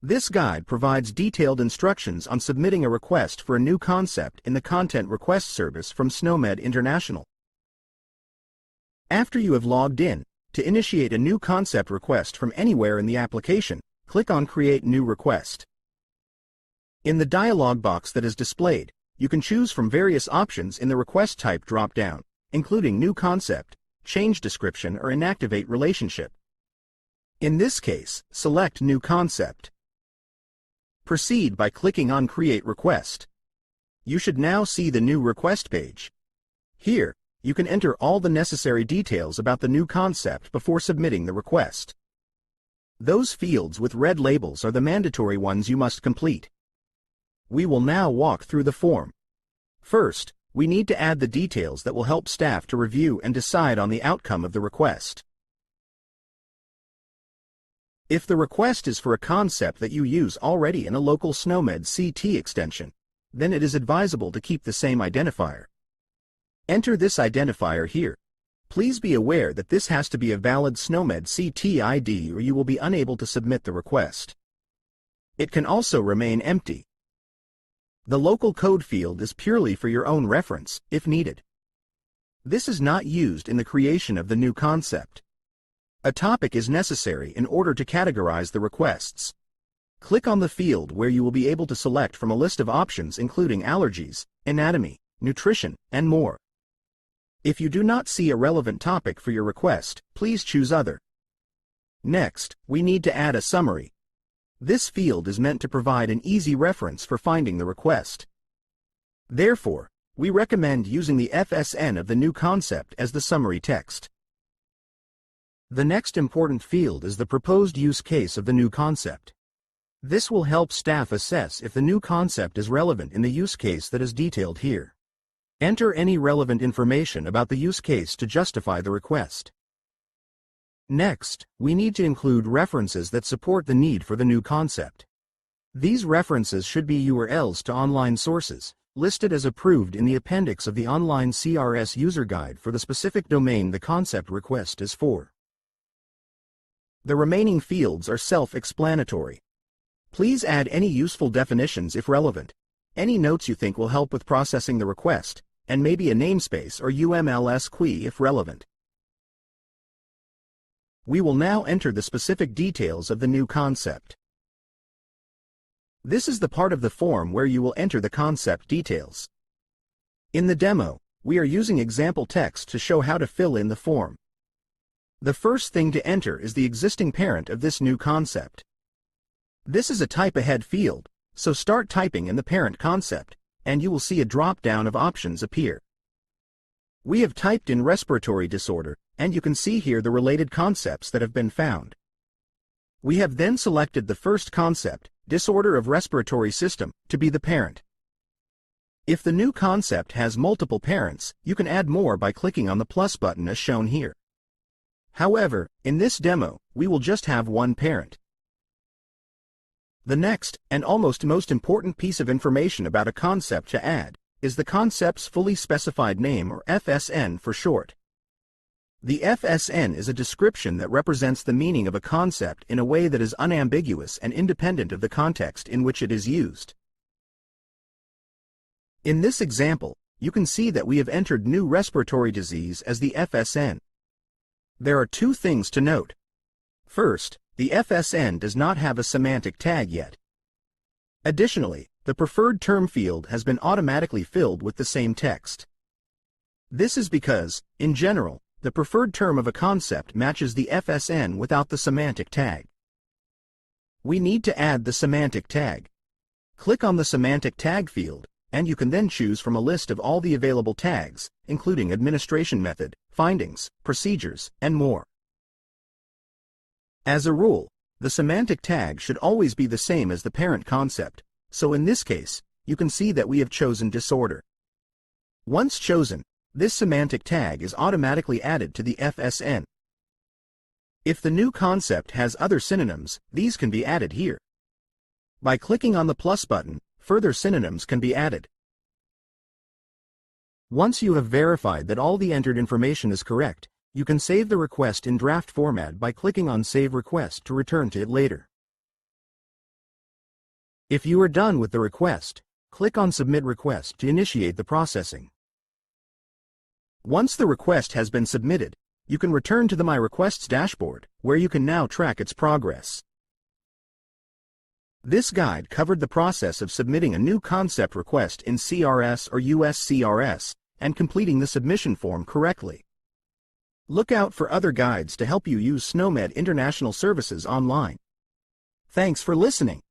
This guide provides detailed instructions on submitting a request for a new concept in the Content Request Service from SNOMED International. After you have logged in, to initiate a new concept request from anywhere in the application, click on Create New Request. In the dialog box that is displayed, you can choose from various options in the Request Type drop-down, including New Concept, Change Description, or Inactivate Relationship. In this case, select New Concept. Proceed by clicking on Create Request. You should now see the new request page. Here, you can enter all the necessary details about the new concept before submitting the request. Those fields with red labels are the mandatory ones you must complete. We will now walk through the form. First, we need to add the details that will help staff to review and decide on the outcome of the request. If the request is for a concept that you use already in a local SNOMED CT extension, then it is advisable to keep the same identifier. Enter this identifier here. Please be aware that this has to be a valid SNOMED CT ID or you will be unable to submit the request. It can also remain empty. The local code field is purely for your own reference, if needed. This is not used in the creation of the new concept. A topic is necessary in order to categorize the requests. Click on the field where you will be able to select from a list of options including allergies, anatomy, nutrition, and more. If you do not see a relevant topic for your request, please choose Other. Next, we need to add a summary. This field is meant to provide an easy reference for finding the request. Therefore, we recommend using the FSN of the new concept as the summary text. The next important field is the proposed use case of the new concept. This will help staff assess if the new concept is relevant in the use case that is detailed here. Enter any relevant information about the use case to justify the request. Next, we need to include references that support the need for the new concept. These references should be URLs to online sources, listed as approved in the appendix of the online CRS user guide for the specific domain the concept request is for. The remaining fields are self-explanatory. Please add any useful definitions if relevant, any notes you think will help with processing the request, and maybe a namespace or UMLS key if relevant. We will now enter the specific details of the new concept. This is the part of the form where you will enter the concept details. In the demo, we are using example text to show how to fill in the form. The first thing to enter is the existing parent of this new concept. This is a type ahead field, so start typing in the parent concept, and you will see a drop-down of options appear. We have typed in respiratory disorder, and you can see here the related concepts that have been found. We have then selected the first concept, disorder of respiratory system, to be the parent. If the new concept has multiple parents, you can add more by clicking on the plus button as shown here. However, in this demo, we will just have one parent. The next, and almost most important piece of information about a concept to add, is the concept's fully specified name, or FSN for short. The FSN is a description that represents the meaning of a concept in a way that is unambiguous and independent of the context in which it is used. In this example, you can see that we have entered new respiratory disease as the FSN. There are two things to note. First, the FSN does not have a semantic tag yet. Additionally, the preferred term field has been automatically filled with the same text. This is because, in general, the preferred term of a concept matches the FSN without the semantic tag. We need to add the semantic tag. Click on the semantic tag field, and you can then choose from a list of all the available tags, including administration method, findings, procedures, and more. As a rule, the semantic tag should always be the same as the parent concept, so in this case, you can see that we have chosen disorder. Once chosen, this semantic tag is automatically added to the FSN. If the new concept has other synonyms, these can be added here. By clicking on the plus button, further synonyms can be added. Once you have verified that all the entered information is correct, you can save the request in draft format by clicking on Save Request to return to it later. If you are done with the request, click on Submit Request to initiate the processing. Once the request has been submitted, you can return to the My Requests dashboard, where you can now track its progress. This guide covered the process of submitting a new concept request in CRS or USCRS and completing the submission form correctly. Look out for other guides to help you use SNOMED International services online. Thanks for listening.